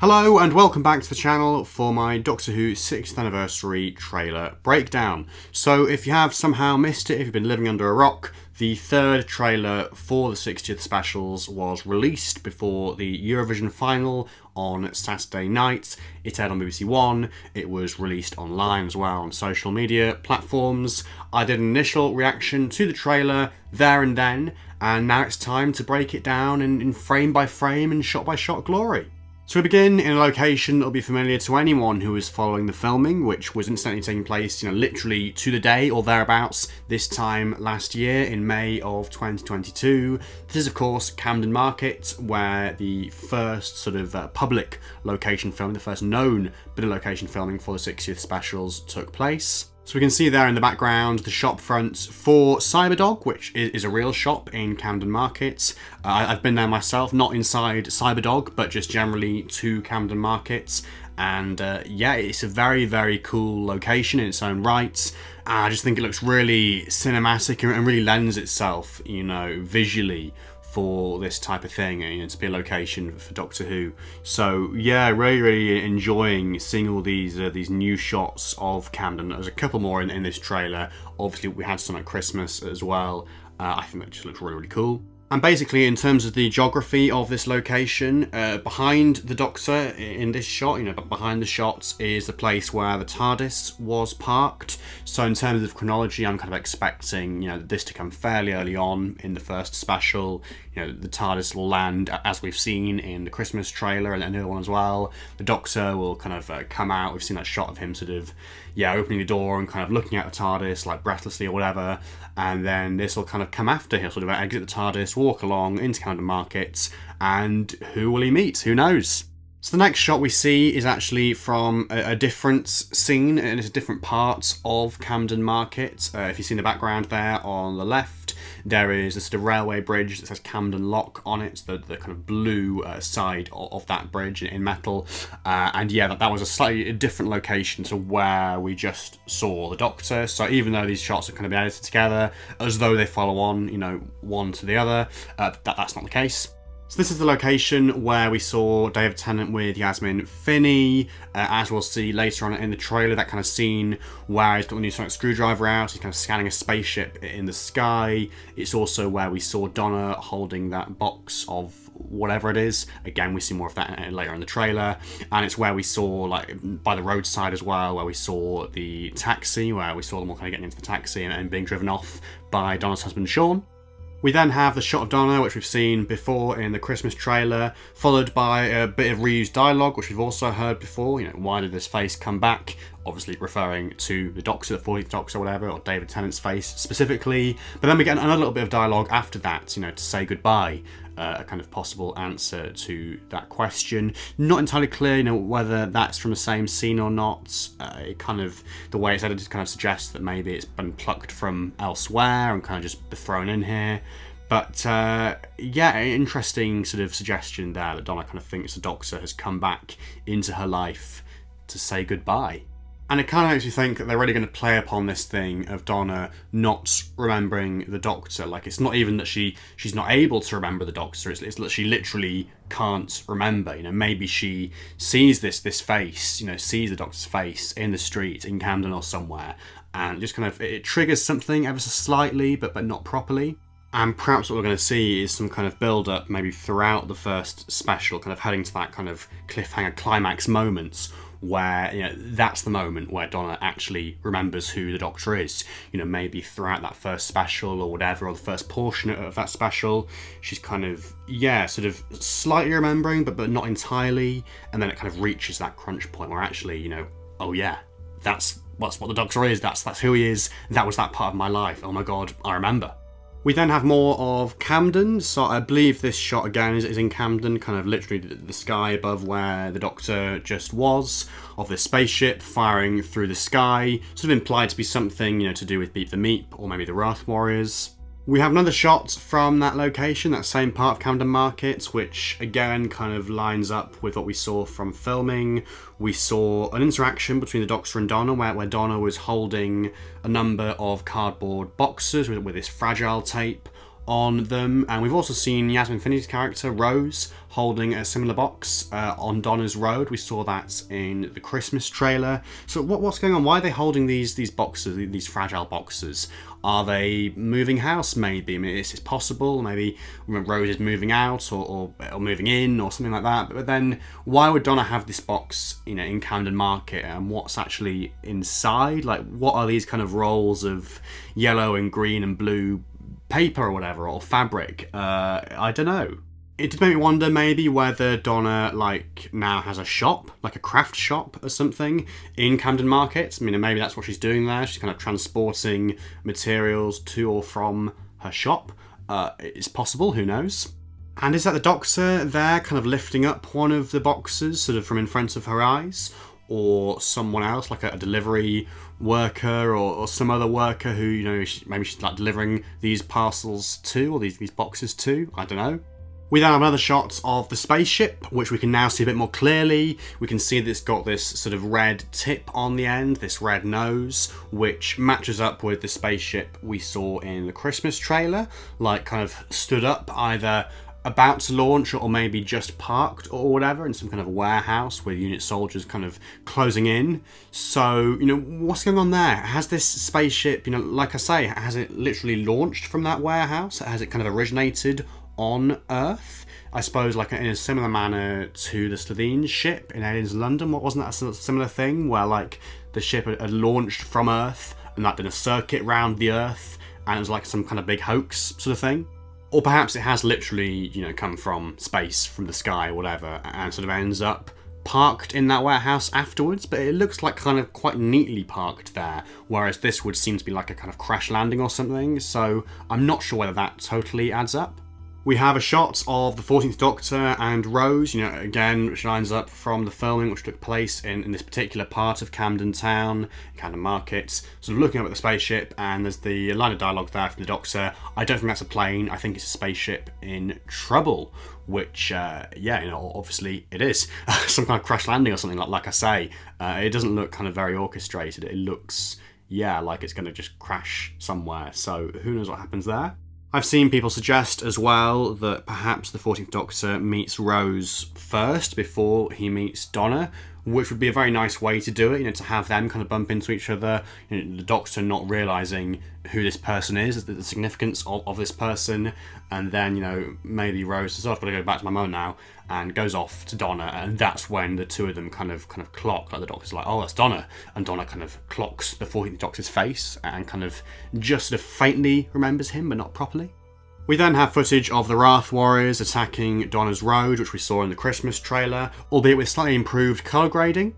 Hello and welcome back to the channel for my Doctor Who 6th anniversary trailer breakdown. So if you have somehow missed it, if you've been living under a rock, the third trailer for the 60th specials was released before the Eurovision final on Saturday night. It aired on BBC One, it was released online as well on social media platforms. I did an initial reaction to the trailer there and then, and now it's time to break it down in frame by frame and shot by shot glory. So we begin in a location that will be familiar to anyone who is following the filming, which was incidentally taking place, literally to the day or thereabouts this time last year in May of 2022. This is of course Camden Market, where the first sort of public location film, the first known bit of location filming for the 60th specials took place. So we can see there in the background the shop front for Cyberdog, which is a real shop in Camden Market. I've been there myself, not inside Cyberdog, but just generally to Camden Market. And yeah, it's a very, very cool location in its own right. I just think it looks really cinematic and really lends itself, visually for this type of thing, to be a location for Doctor Who. So yeah, really enjoying seeing all these new shots of Camden. There's a couple more in this trailer. Obviously we had some at Christmas as well. I think that just looks really cool. And basically, in terms of the geography of this location, behind the Doctor in this shot, behind the shots is the place where the TARDIS was parked. So in terms of chronology, I'm kind of expecting, this to come fairly early on in the first special. The TARDIS will land, as we've seen in the Christmas trailer and the other one as well. The Doctor will kind of come out. We've seen that shot of him sort of, opening the door and kind of looking at the TARDIS, like breathlessly or whatever. And then this will kind of come after. He'll sort of exit the TARDIS, walk along into Camden Market, and who will he meet? Who knows? So the next shot we see is actually from a different scene, and it's a different part of Camden Market. If you see in the background there on the left, there is a sort of railway bridge that says Camden Lock on it, the kind of blue side of that bridge in metal. And yeah, that was a slightly different location to where we just saw the Doctor. So even though these shots are kind of edited together as though they follow on, one to the other, that's not the case. So this is the location where we saw David Tennant with Yasmin Finney. As we'll see later on in the trailer, that kind of scene where he's got the new sonic screwdriver out, he's kind of scanning a spaceship in the sky. It's also where we saw Donna holding that box of whatever it is. Again, we see more of that later in the trailer. And it's where we saw, like, by the roadside as well, where we saw the taxi, where we saw them all kind of getting into the taxi and being driven off by Donna's husband, Sean. We then have the shot of Donna, which we've seen before in the Christmas trailer, followed by a bit of reused dialogue, which we've also heard before. Why did this face come back? Obviously referring to the Doctor, the 40th Doctor or whatever, or David Tennant's face specifically. But then we get another little bit of dialogue after that, to say goodbye. A kind of possible answer to that question. Not entirely clear, whether that's from the same scene or not. It kind of, the way it's edited kind of suggests that maybe it's been plucked from elsewhere and kind of just thrown in here. But yeah, interesting sort of suggestion there that Donna kind of thinks the Doctor has come back into her life to say goodbye. And it kind of makes me think that they're really going to play upon this thing of Donna not remembering the Doctor. Like, it's not even that she's not able to remember the Doctor, it's that she literally can't remember. Maybe she sees this face, sees the Doctor's face in the street in Camden or somewhere, and just kind of, it triggers something ever so slightly, but not properly. And perhaps what we're going to see is some kind of build-up, maybe throughout the first special, kind of heading to that kind of cliffhanger climax moments, where that's the moment where Donna actually remembers who the Doctor is. Maybe throughout that first special or whatever, or the first portion of that special, she's kind of sort of slightly remembering, but not entirely, and then it kind of reaches that crunch point where actually oh yeah, that's what the Doctor is, that's who he is, that was that part of my life, oh my god, I remember. We then have more of Camden, so I believe this shot again is in Camden, kind of literally the sky above where the Doctor just was, of this spaceship firing through the sky, sort of implied to be something, to do with Beep the Meep, or maybe the Wrath Warriors. We have another shot from that location, that same part of Camden Market, which again kind of lines up with what we saw from filming. We saw an interaction between the Doctor and Donna where Donna was holding a number of cardboard boxes with this fragile tape on them. And we've also seen Yasmin Finney's character, Rose, holding a similar box on Donna's road. We saw that in the Christmas trailer. So what's going on? Why are they holding these boxes, these fragile boxes? Are they moving house, maybe? I mean, it's possible. Maybe Rose is moving out or moving in or something like that. But then why would Donna have this box, in Camden Market? And what's actually inside? Like, what are these kind of rolls of yellow and green and blue paper or whatever, or fabric? I don't know. It did make me wonder maybe whether Donna now has a shop, like a craft shop or something in Camden Market. I mean, maybe that's what she's doing there. She's kind of transporting materials to or from her shop. It's possible, who knows? And is that the Doctor there kind of lifting up one of the boxes sort of from in front of her eyes? Or someone else, like a delivery worker or some other worker who, maybe she's delivering these parcels to, or these boxes to? I don't know. We then have another shot of the spaceship, which we can now see a bit more clearly. We can see that it's got this sort of red tip on the end, this red nose, which matches up with the spaceship we saw in the Christmas trailer, kind of stood up, either about to launch or maybe just parked or whatever in some kind of warehouse with unit soldiers kind of closing in. So, what's going on there? Has this spaceship, like I say, has it literally launched from that warehouse? Has it kind of originated on Earth? I suppose in a similar manner to the Slovene ship in Aliens London. Wasn't that a similar thing where the ship had launched from Earth and that did a circuit round the Earth and it was some kind of big hoax sort of thing? Or perhaps it has literally, come from space, from the sky, whatever, and sort of ends up parked in that warehouse afterwards, but it looks kind of quite neatly parked there, whereas this would seem to be a kind of crash landing or something, so I'm not sure whether that totally adds up. We have a shot of the 14th Doctor and Rose, again, which lines up from the filming which took place in this particular part of Camden Town, Camden Market, sort of looking up at the spaceship, and there's the line of dialogue there from the Doctor. I don't think that's a plane, I think it's a spaceship in trouble, which, obviously it is. Some kind of crash landing or something, like I say. It doesn't look kind of very orchestrated, it looks, like it's going to just crash somewhere, so who knows what happens there. I've seen people suggest as well that perhaps the 14th Doctor meets Rose first before he meets Donna, which would be a very nice way to do it, to have them kind of bump into each other, the Doctor not realising who this person is, the significance of this person, and then, maybe Rose says, I've got to go back to my mum now, and goes off to Donna, and that's when the two of them kind of clock, the Doctor's like, oh, that's Donna, and Donna kind of clocks the 14th Doctor's face, and kind of just sort of faintly remembers him, but not properly. We then have footage of the Wrath Warriors attacking Donna's Road, which we saw in the Christmas trailer, albeit with slightly improved colour grading.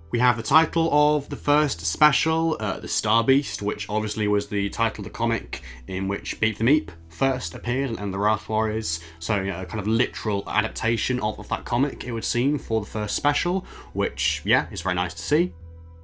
We have the title of the first special, The Star Beast, which obviously was the title of the comic in which Beep the Meep first appeared, and the Wrath Warriors. So, a kind of literal adaptation of that comic, it would seem, for the first special, which, is very nice to see.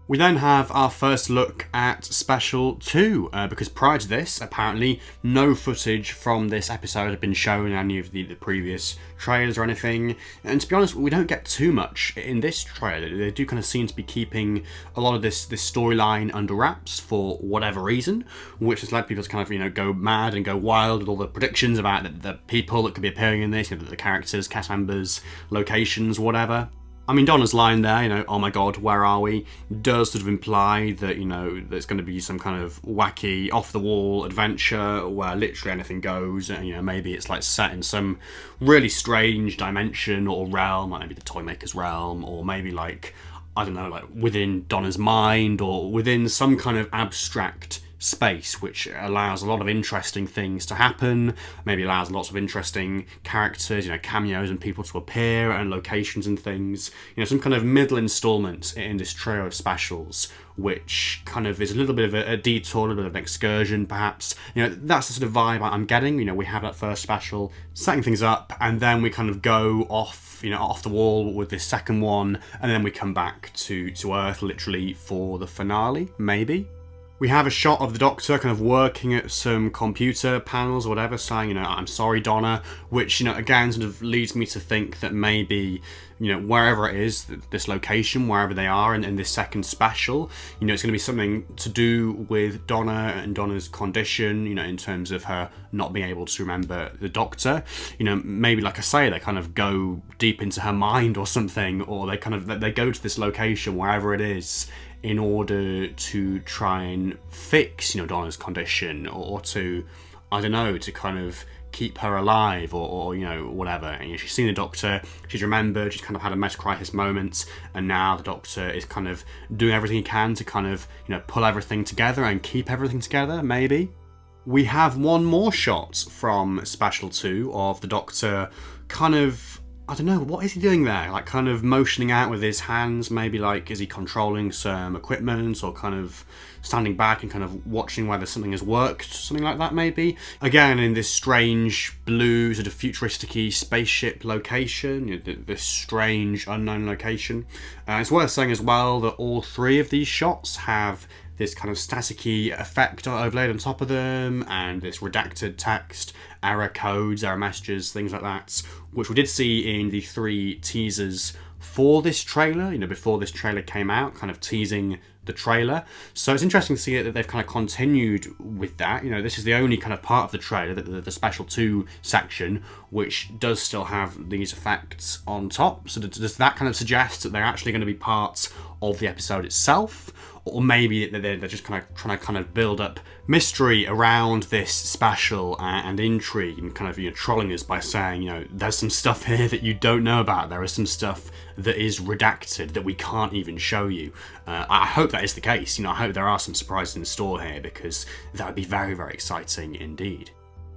We then have our first look at Special 2, because prior to this, apparently, no footage from this episode had been shown in any of the previous trailers or anything, and to be honest, we don't get too much in this trailer. They do kind of seem to be keeping a lot of this storyline under wraps for whatever reason, which has led people to kind of, go mad and go wild with all the predictions about the people that could be appearing in this, the characters, cast members, locations, whatever. I mean, Donna's line there, oh my god, where are we, does sort of imply that, there's going to be some kind of wacky, off-the-wall adventure where literally anything goes, and, maybe it's set in some really strange dimension or realm, like maybe the Toymaker's realm, or maybe I don't know, within Donna's mind, or within some kind of abstract space, which allows a lot of interesting things to happen, maybe allows lots of interesting characters, cameos and people to appear, and locations and things, some kind of middle instalment in this trio of specials, which kind of is a little bit of a detour, a little bit of an excursion, perhaps. That's the sort of vibe I'm getting. We have that first special, setting things up, and then we kind of go off, off the wall with this second one, and then we come back to Earth, literally, for the finale, maybe. We have a shot of the Doctor kind of working at some computer panels or whatever, saying, I'm sorry, Donna, which, again, sort of leads me to think that maybe wherever it is, this location, wherever they are in this second special, it's going to be something to do with Donna and Donna's condition, in terms of her not being able to remember the Doctor. Maybe, like I say, they kind of go deep into her mind or something, or they go to this location, wherever it is, in order to try and fix, Donna's condition, or to, I don't know, to kind of keep her alive, or whatever. And she's seen the Doctor, she's remembered, she's kind of had a meta crisis moment, and now the Doctor is kind of doing everything he can to kind of, pull everything together and keep everything together, maybe. We have one more shot from Special 2 of the Doctor kind of, I don't know, what is he doing there? Like, kind of motioning out with his hands, maybe, like, is he controlling some equipment, or kind of standing back and kind of watching whether something has worked, something like that, maybe? Again, in this strange blue, sort of futuristic-y spaceship location, this strange, unknown location. It's worth saying as well that all three of these shots have this kind of staticky effect overlaid on top of them, and this redacted text, error codes, error messages, things like that, which we did see in the 3 teasers for this trailer, before this trailer came out, kind of teasing the trailer. So it's interesting to see that they've kind of continued with that. This is the only kind of part of the trailer, the Special 2 section, which does still have these effects on top. So does that kind of suggest that they're actually going to be part of the episode itself? Or maybe they're just kind of trying to kind of build up mystery around this special and intrigue, and kind of trolling us by saying, there's some stuff here that you don't know about. There is some stuff that is redacted that we can't even show you. I hope that is the case. I hope there are some surprises in store here, because that would be very, very exciting indeed.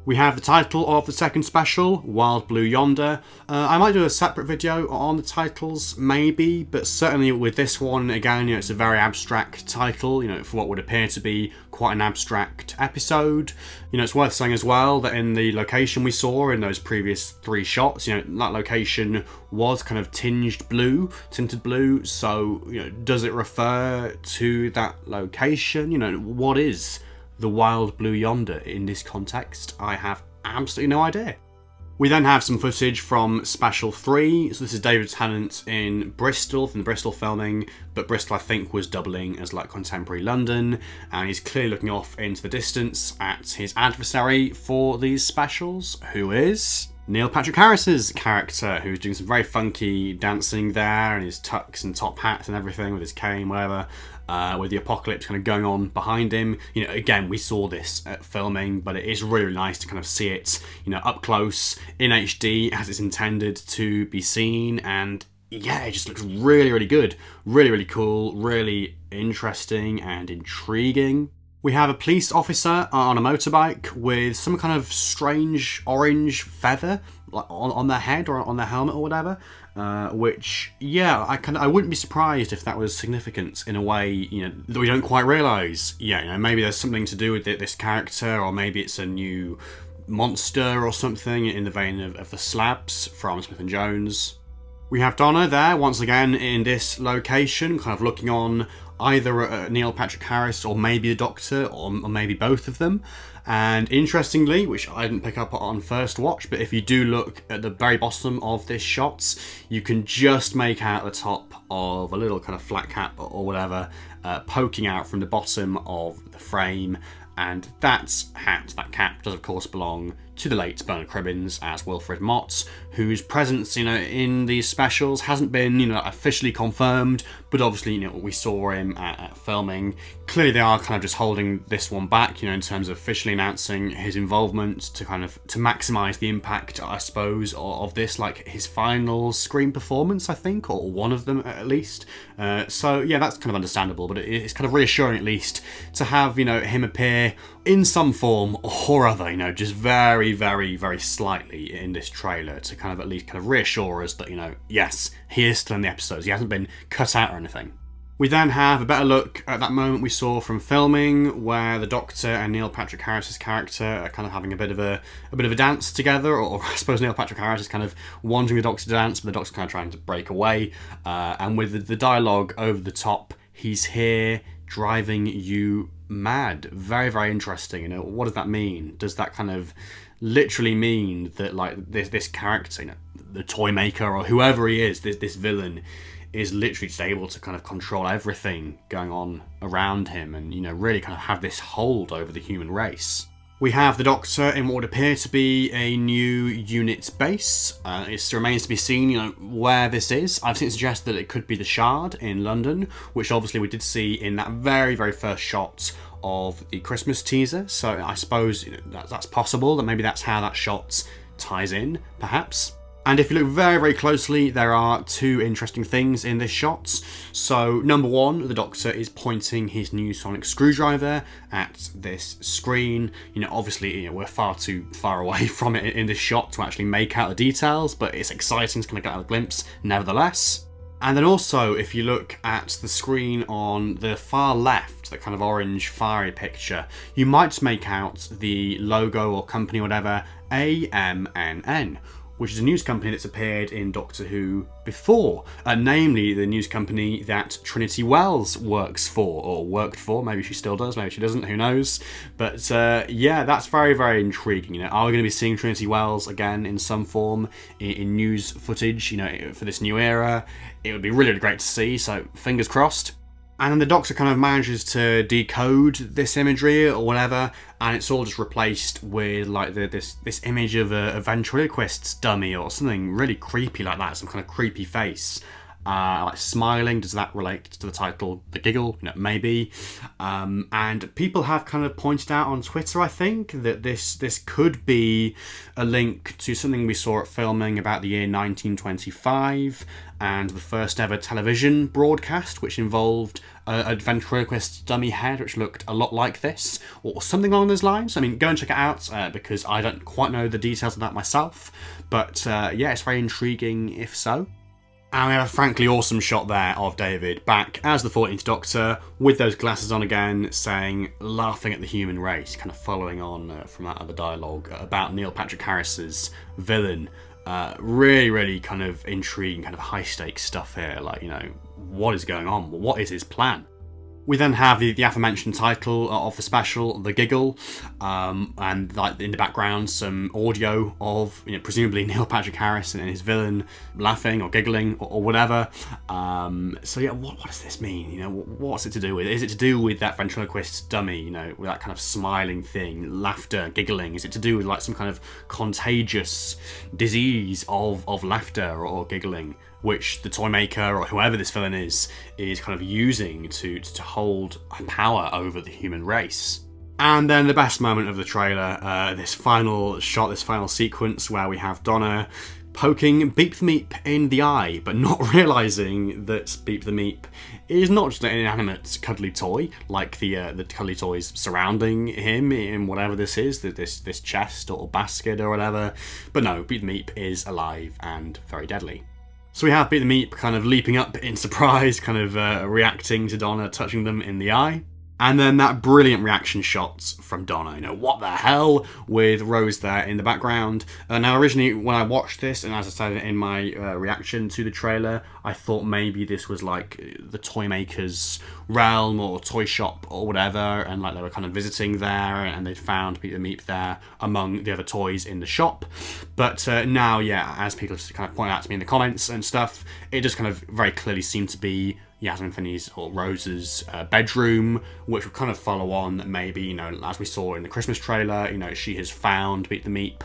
We have the title of the second special, Wild Blue Yonder. I might do a separate video on the titles, maybe, but certainly with this one, again, it's a very abstract title, for what would appear to be quite an abstract episode. It's worth saying as well that in the location we saw in those previous 3 shots, that location was kind of tinted blue, so, does it refer to that location? What is the Wild Blue Yonder in this context? I have absolutely no idea. We then have some footage from Special 3. So this is David Tennant in Bristol, from the Bristol filming, but Bristol, I think, was doubling as like contemporary London, and he's clearly looking off into the distance at his adversary for these specials, who is Neil Patrick Harris's character, who's doing some very funky dancing there, and his tux and top hats and everything, with his cane, whatever, with the apocalypse kind of going on behind him. Again, we saw this at filming, but it is really, really nice to kind of see it, up close in HD as it's intended to be seen, and yeah, it just looks really, really good, really, really cool, really interesting and intriguing. We have a police officer on a motorbike with some kind of strange orange feather on their head or on their helmet or whatever, which, yeah, I wouldn't be surprised if that was significant in a way, that we don't quite realise. Yeah, maybe there's something to do with this character, or maybe it's a new monster or something in the vein of the Slabs from Smith & Jones. We have Donna there, once again, in this location, kind of looking on either at Neil Patrick Harris or maybe the Doctor, or maybe both of them. And interestingly, which I didn't pick up on first watch, but if you do look at the very bottom of this shot, you can just make out the top of a little kind of flat cap or whatever, poking out from the bottom of the frame. And that cap does of course belong to the late Bernard Cribbins as Wilfred Mott, whose presence, in these specials hasn't been, officially confirmed, but obviously, we saw him at filming. Clearly they are kind of just holding this one back, in terms of officially announcing his involvement to maximise the impact, I suppose, of this, like his final screen performance, I think, or one of them at least. So yeah, that's kind of understandable, but it's kind of reassuring at least to have, him appear in some form or other, just very, very, very slightly in this trailer to kind of at least kind of reassure us that, yes, he is still in the episodes. He hasn't been cut out or anything. We then have a better look at that moment we saw from filming, where the Doctor and Neil Patrick Harris's character are kind of having a bit of a dance together, or I suppose Neil Patrick Harris is kind of wanting the Doctor to dance, but the Doctor's kind of trying to break away. And with the dialogue over the top, he's here driving you mad. Very, very interesting. What does that mean? Does that kind of literally mean that, like, this character, the toy maker or whoever he is, this villain, is literally just able to kind of control everything going on around him and, you know, really kind of have this hold over the human race. We have the Doctor in what would appear to be a new unit base. It remains to be seen, you know, where this is. I've seen it suggest that it could be the Shard in London, which obviously we did see in that very, very first shot of the Christmas teaser. So I suppose, you know, that's possible, that maybe that's how that shot ties in, perhaps. And if you look very, very closely, there are two interesting things in this shot. So, number one, the Doctor is pointing his new sonic screwdriver at this screen. You know, obviously, you know, we're far too far away from it in this shot to actually make out the details, but it's exciting to kind of get a glimpse nevertheless. And then also, if you look at the screen on the far left, that kind of orange fiery picture, you might make out the logo or company or whatever, AMNN, which is a news company that's appeared in Doctor Who before, namely the news company that Trinity Wells works for, or worked for. Maybe she still does, maybe she doesn't, who knows. But yeah, that's very, very intriguing. You know, are we going to be seeing Trinity Wells again in some form in news footage, you know, for this new era? It would be really, really great to see, so fingers crossed. And then the Doctor kind of manages to decode this imagery or whatever, and it's all just replaced with like this image of a ventriloquist's dummy or something really creepy like that, some kind of creepy face. Like smiling. Does that relate to the title, The Giggle? You know, maybe. And people have kind of pointed out on Twitter, I think, that this could be a link to something we saw at filming about the year 1925 and the first ever television broadcast, which involved a ventriloquist dummy head, which looked a lot like this, or something along those lines. I mean, go and check it out, because I don't quite know the details of that myself. But yeah, it's very intriguing if so. And we have a frankly awesome shot there of David back as the 14th Doctor with those glasses on again, saying, laughing at the human race, kind of following on from that other dialogue about Neil Patrick Harris's villain. Really, really kind of intriguing, kind of high stakes stuff here. Like, you know, what is going on? What is his plan? We then have the aforementioned title of the special, The Giggle, and like in the background some audio of, you know, presumably Neil Patrick Harris and his villain laughing or giggling or whatever. So yeah, what does this mean? You know, what's it to do with? Is it to do with that ventriloquist dummy? You know, with that kind of smiling thing, laughter, giggling? Is it to do with like some kind of contagious disease of laughter or giggling, which the toy maker or whoever this villain is kind of using to hold power over the human race? And then the best moment of the trailer, this final shot, this final sequence where we have Donna poking Beep the Meep in the eye, but not realising that Beep the Meep is not just an inanimate cuddly toy, like the cuddly toys surrounding him in whatever this is, this chest or basket or whatever. But no, Beep the Meep is alive and very deadly. So we have Beep the Meep kind of leaping up in surprise, kind of reacting to Donna touching them in the eye. And then that brilliant reaction shot from Donna, you know, what the hell, with Rose there in the background. Now, originally, when I watched this, and as I said in my reaction to the trailer, I thought maybe this was like the toy maker's realm or toy shop or whatever, and like they were kind of visiting there, and they'd found Beep the Meep there among the other toys in the shop. But now, yeah, as people just kind of point out to me in the comments and stuff, it just kind of very clearly seemed to be Yasmin Finney's or Rose's bedroom, which would kind of follow on that maybe, you know, as we saw in the Christmas trailer, you know, she has found Beep the Meep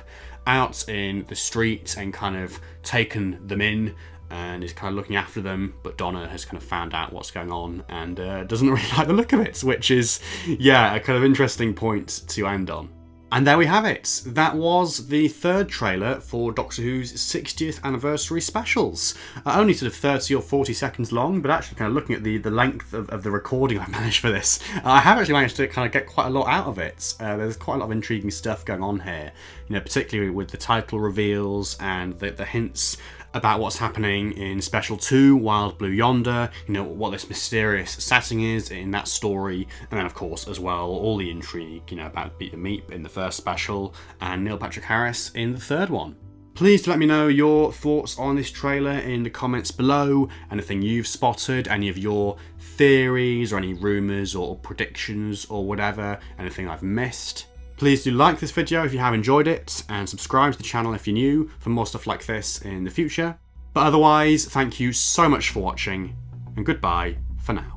out in the street and kind of taken them in and is kind of looking after them, but Donna has kind of found out what's going on and doesn't really like the look of it, which is, yeah, a kind of interesting point to end on. And there we have it. That was the third trailer for Doctor Who's 60th anniversary specials. Only sort of 30 or 40 seconds long, but actually kind of looking at the length of the recording I've managed for this, I have actually managed to kind of get quite a lot out of it. There's quite a lot of intriguing stuff going on here, you know, particularly with the title reveals and the hints about what's happening in Special 2, Wild Blue Yonder, you know, what this mysterious setting is in that story, and then of course as well all the intrigue, you know, about Beep the Meep in the first special and Neil Patrick Harris in the third one. Please let me know your thoughts on this trailer in the comments below, anything you've spotted, any of your theories or any rumours or predictions or whatever, anything I've missed. Please do like this video if you have enjoyed it, and subscribe to the channel if you're new for more stuff like this in the future. But otherwise, thank you so much for watching, and goodbye for now.